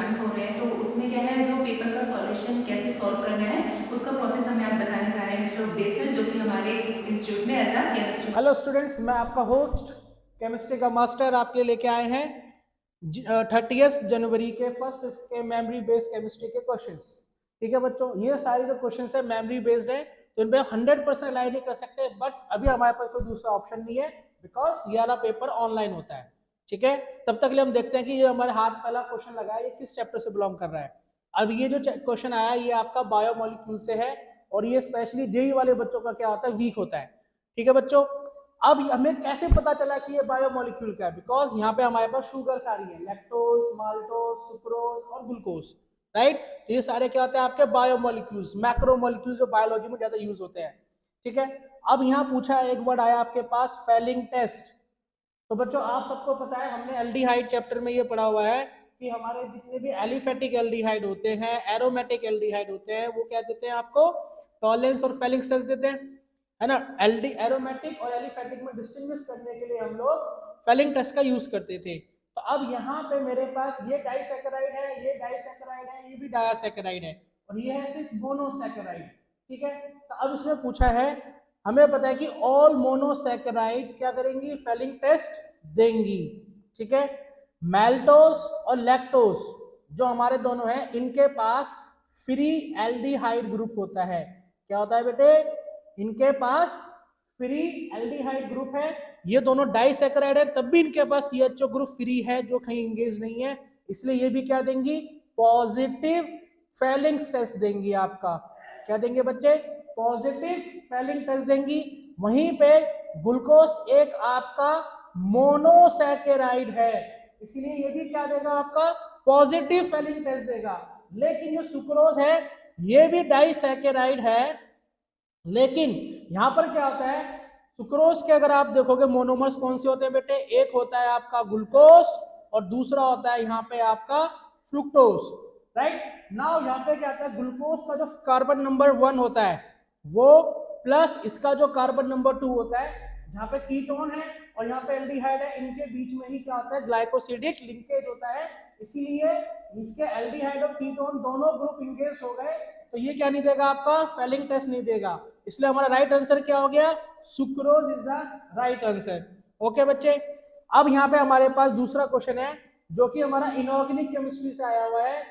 Exams हो रहे हैं, तो उसमें क्या है, जो पेपर का सॉल्यूशन कैसे सॉल्व करना है उसका प्रोसेस हमें आज बताने जा रहे हैं मिस्टर उपदेश सर, जो कि हमारे इंस्टीट्यूट में as a chemistry. Hello students, मैं आपका होस्ट केमिस्ट्री का मास्टर आपके लिए लेके आए हैं 30 जनवरी के फर्स्ट शिफ्ट के मेमोरी बेस्ड केमिस्ट्री के क्वेश्चंस। ठीक है बच्चों, ये सारे जो क्वेश्चंस है मेमोरी बेस्ड है, तो इन पे 100% अलाइन नहीं कर सकते, बट अभी हमारे पास कोई दूसरा ऑप्शन नहीं है बिकॉज ये वाला पेपर ऑनलाइन होता है। ठीक है, तब तक लिए हम देखते हैं कि ये हमारे हाथ पहला क्वेश्चन लगा है, ये किस चैप्टर से बिलोंग कर रहा है। अब ये जो क्वेश्चन आया ये आपका बायोमोलिक्यूल से है, और ये स्पेशली जेई वाले बच्चों का क्या होता है, वीक होता है। ठीक है बच्चों, अब हमें कैसे पता चला कि ये बायोमोलिक्यूल का है, बिकॉज यहाँ पे हमारे पास शुगर सारी है, लैक्टोज, माल्टोज, सुक्रोज और ग्लूकोज। राइट, तो ये सारे क्या होते हैं आपके बायोमोलिक्यूल्स, मैक्रोमोलिक्यूल्स जो बायोलॉजी में ज्यादा यूज होते हैं। ठीक है, अब यहाँ पूछा है, एक वर्ड आया आपके पास, फेलिंग टेस्ट। तो बच्चों आप सबको पता है, हमने एल्डिहाइड चैप्टर में ये पढ़ा हुआ है कि हमारे जितने भी एलिफेटिक एल्डिहाइड होते हैं, एरोमेटिक एल्डिहाइड होते हैं, वो क्या देते हैं आपको, टॉलेंस और फेलिंग टेस्ट देते हैं, है ना। एल्डी एरोमेटिक और एलिफेटिक में डिस्टिंग्विश करने के लिए हम लोग फेलिंग टेस्ट का यूज करते थे। तो अब यहाँ पे मेरे पास ये डाइसैकेराइड है, ये डाइसैकेराइड है, ये भी डाइसैकेराइड है, और ये है सिर्फ मोनोसैकेराइड। ठीक है, तो अब इसमें पूछा है, हमें पता है कि ऑल मोनोसैकेराइड्स क्या करेंगी, फेलिंग टेस्ट देंगी। ठीक है, मैल्टोस और लैक्टोस जो हमारे दोनों हैं, इनके पास फ्री एल्डिहाइड ग्रुप होता है। क्या होता है बेटे, इनके पास फ्री एल्डिहाइड ग्रुप है। ये दोनों डाइसैकेराइड है, तब भी इनके पास CHO ग्रुप फ्री है, जो कहीं इंगेज नहीं है, इसलिए ये भी क्या देंगी, पॉजिटिव फेलिंग टेस्ट देंगी आपका। क्या देंगे बच्चे, पॉजिटिव फेलिंग टेस्ट देंगी। वहीं पे ग्लूकोज एक आपका मोनोसैकेराइड है, इसलिए ये भी क्या देगा आपका, पॉजिटिव फेलिंग टेस्ट देगा। लेकिन जो सुक्रोज है ये भी डाइसैकेराइड है, लेकिन यहां पर क्या होता है, सुक्रोज के अगर आप देखोगे मोनोमर्स कौन से होते हैं बेटे, एक होता है आपका ग्लूकोज और दूसरा होता है यहाँ पे आपका फ्रुक्टोज। राइट नाउ यहाँ पे क्या होता है, ग्लूकोज का जो कार्बन नंबर 1 होता है वो प्लस इसका जो कार्बन नंबर 2 होता है, जहाँ पे कीटोन है और यहाँ पे एल्डिहाइड है, इनके बीच में ही क्या होता है, ग्लाइकोसिडिक लिंकेज होता है, इसीलिए इसके एल्डिहाइड और कीटोन दोनों ग्रुप इंगेज हो गए, तो ये क्या नहीं देगा आपका, फेलिंग टेस्ट नहीं देगा। इसलिए हमारा राइट आंसर क्या हो गया, sucrose is the right answer. Okay बच्चे, अब यहाँ पे हमारे पास दूसरा क्वेश्चन है जो कि हमारा इनऑर्गेनिक केमिस्ट्री से आया हुआ है।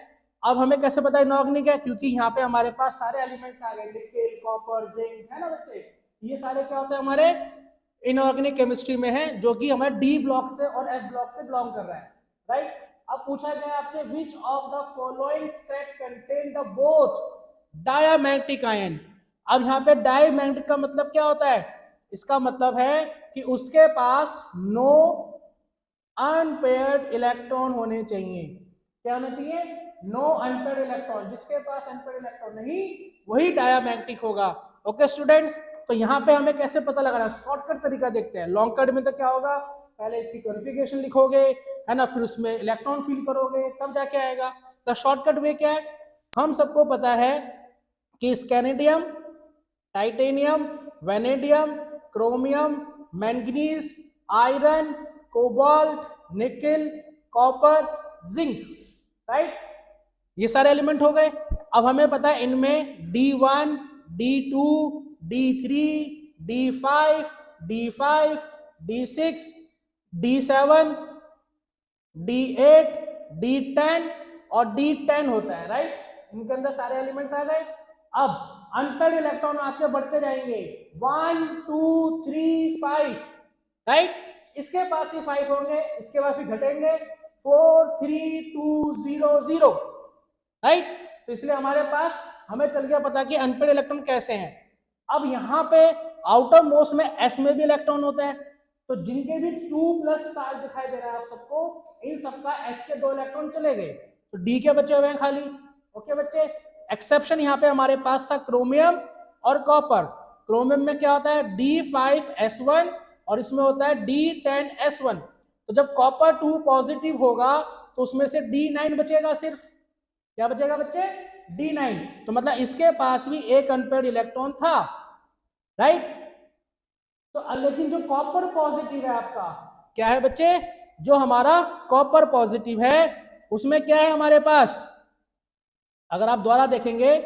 अब हमें कैसे पता इनऑर्गेनिक है, क्योंकि यहाँ पे हमारे पास सारे एलिमेंट्स आ गए, निकेल, कॉपर, जिंक, है ना बच्चे, ये सारे क्या होते हैं हमारे इनऑर्गेनिक केमिस्ट्री में है, जो कि हमारे डी ब्लॉक से और एफ ब्लॉक से बिलोंग कर रहा है। राइट, अब पूछा गया आपसे, which of the following set contain the both diamagnetic ion. अब यहाँ पे डायमैग्नेटिक का मतलब क्या होता है, इसका मतलब है कि उसके पास नो अनपेयर्ड इलेक्ट्रॉन होने चाहिए। क्या होना चाहिए, नो अनपेयर्ड इलेक्ट्रॉन, जिसके पास अनपेयर्ड इलेक्ट्रॉन नहीं वही डायमैग्नेटिक होगा। ओके स्टूडेंट्स, तो यहाँ पे हमें कैसे पता लगाना है, शॉर्टकट तरीका देखते हैं। लॉन्ग कट में तो क्या होगा, पहले इसकी कॉन्फ़िगरेशन लिखोगे, है ना, फिर उसमें इलेक्ट्रॉन फिल करोगे, तब जाके आएगा। तो शॉर्टकट वे क्या है, हम सबको पता है कि scandium, titanium, vanadium, chromium, manganese, iron, cobalt, nickel, copper, zinc. Right, ये सारे एलिमेंट हो गए। अब हमें पता है इनमें D1, D2, D3, D5, D5, D6, D7, D8, D10 और D10 होता है। राइट, इनके अंदर सारे एलिमेंट्स आ गए। अब अनपेयर्ड इलेक्ट्रॉन आपके बढ़ते जाएंगे, 1 2 3 5। राइट, इसके पास ही 5 होंगे, इसके बाद फिर घटेंगे 4 3 2 0 0। राइट, तो इसलिए हमारे पास हमें चल गया पता कि अनपेयर्ड इलेक्ट्रॉन कैसे हैं। अब यहाँ पे आउटर मोस्ट में एस में भी इलेक्ट्रॉन होता है, तो जिनके भी 2+ चार्ज दिखाई दे रहा है आप सबको, इन सबका एस के 2 इलेक्ट्रॉन चले गए, तो डी के बचे हुए हैं खाली। ओके बच्चे, एक्सेप्शन यहाँ पे हमारे पास था क्रोमियम और कॉपर। क्रोमियम में क्या होता है, D5S1 और इसमें होता है D10S1। तो जब कॉपर 2 पॉजिटिव होगा तो उसमें से D9 बचेगा सिर्फ। क्या बचेगा बच्चे, D9। तो मतलब इसके पास भी एक अनपेयर्ड इलेक्ट्रॉन था। राइट, तो लेकिन जो कॉपर पॉजिटिव है आपका, क्या है बच्चे, जो हमारा कॉपर पॉजिटिव है उसमें क्या है हमारे पास, अगर आप दोबारा देखेंगे,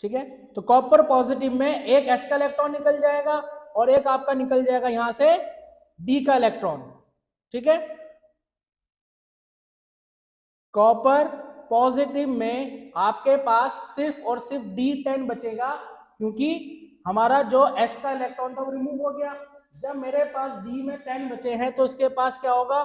ठीक है, तो कॉपर पॉजिटिव में एक एस का इलेक्ट्रॉन निकल जाएगा और एक आपका निकल जाएगा यहां से डी का इलेक्ट्रॉन, ठीक है। कॉपर पॉजिटिव में आपके पास सिर्फ और सिर्फ D10 बचेगा, क्योंकि हमारा जो S का इलेक्ट्रॉन था वो रिमूव हो गया। जब मेरे पास D में 10 बचे हैं तो उसके पास क्या होगा,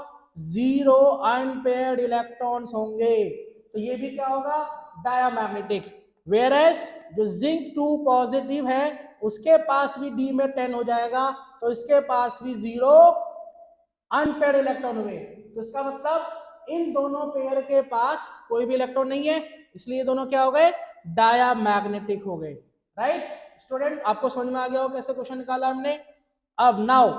0 अनपेयर्ड इलेक्ट्रॉन्स होंगे, तो ये भी क्या होगा, डायामैग्नेटिक। वेयर एज जो जिंक 2 पॉजिटिव है उसके पास भी D में 10 हो जाएगा, तो इसके पास भी 0 अनपेयर्ड इलेक्ट्रॉन हुए। तो इसका मतलब इन दोनों पेयर के पास कोई भी इलेक्ट्रॉन नहीं है, इसलिए ये दोनों क्या हो गए, डायामैग्नेटिक हो गए। राइट स्टूडेंट, आपको समझ में आ गया हो कैसे क्वेश्चन निकाला हमने। अब नाउ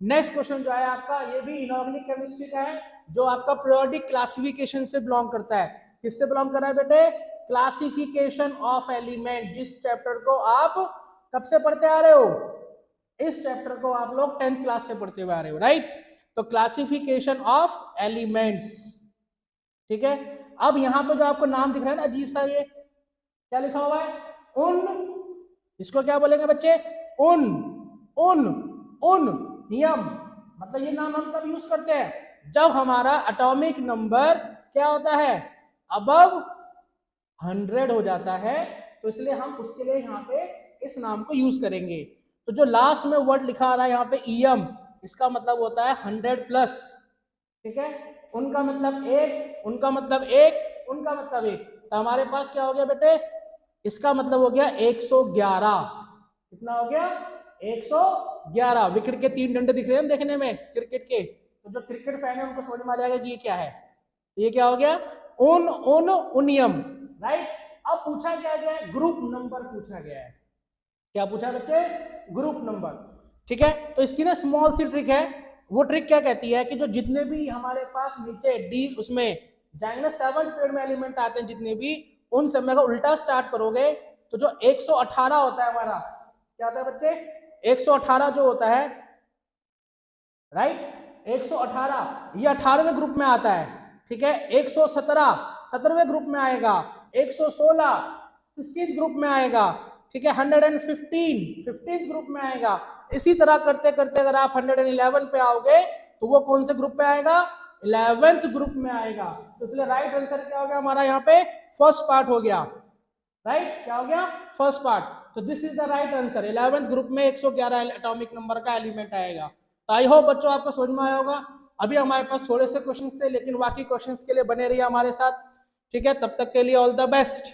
नेक्स्ट क्वेश्चन जो है आपका, ये भी इनऑर्गेनिक केमिस्ट्री का है, जो आपका पीरियोडिक क्लासिफिकेशन से बिलोंग करता है। किससे बिलोंग कर रहा है बेटे, क्लासिफिकेशन ऑफ एलिमेंट, जिस चैप्टर को आप कब से पढ़ते आ रहे हो, इस चैप्टर को आप लोग 10th क्लास से पढ़ते हुए आ रहे हो। राइट, तो क्लासिफिकेशन ऑफ एलिमेंट्स, ठीक है। अब यहां पे जो आपको नाम दिख रहा है ना अजीब सा, ये क्या लिखा हुआ है, उन, इसको क्या बोलेंगे बच्चे, उन उन उन नियम। मतलब ये नाम हम कब यूज करते हैं, जब हमारा एटॉमिक नंबर क्या होता है, अबव 100 हो जाता है, तो इसलिए हम उसके लिए यहाँ पे इस नाम को यूज करेंगे। तो जो लास्ट में वर्ड लिखा आ रहा है यहाँ पे ईएम, इसका मतलब होता है 100+, ठीक है। उनका मतलब एक, उनका मतलब एक, उनका मतलब एक, तो हमारे पास क्या हो गया बेटे, इसका मतलब हो गया 111। कितना हो गया, 111। विकेट के 3 डंडे दिख रहे हैं देखने में क्रिकेट के, तो जो क्रिकेट फैन है उनको समझ में आ जाएगा कि ये क्या है, ये क्या हो गया, उन उन उनियम। राइट, अब पूछा क्या गया है, ग्रुप नंबर पूछा गया है। क्या पूछा बच्चे, ग्रुप नंबर, ठीक है। तो इसकी ना स्मॉल सी ट्रिक है, वो ट्रिक क्या कहती है कि जो जितने भी हमारे पास नीचे डी उसमें जाएंगे ना, 7th पीरियड में एलिमेंट आते हैं जितने भी, उन सब में अगर उल्टा स्टार्ट करोगे तो जो 118 होता है हमारा, क्या होता है बच्चे, 118 जो होता है, राइट, 118 ये 18वें ग्रुप में आता है, ठीक है। 117 17वें ग्रुप में आएगा, 116 16th ग्रुप में आएगा, ठीक है। 115 15th ग्रुप में आएगा। इसी तरह करते करते अगर आप 111 पे आओगे तो वो कौन से ग्रुप पे आएगा, 11th ग्रुप में आएगा। तो इसलिए राइट आंसर क्या हो गया हमारा यहाँ पे, फर्स्ट पार्ट हो गया। राइट, क्या हो गया, फर्स्ट पार्ट। तो this is the right answer, 11th group में 111 एटॉमिक नंबर का एलिमेंट आएगा। तो आई होप बच्चों आपको समझ में आया होगा। अभी हमारे पास थोड़े से क्वेश्चंस थे, लेकिन बाकी क्वेश्चंस के लिए बने रहिए हमारे साथ, ठीक है। तब तक के लिए ऑल द बेस्ट।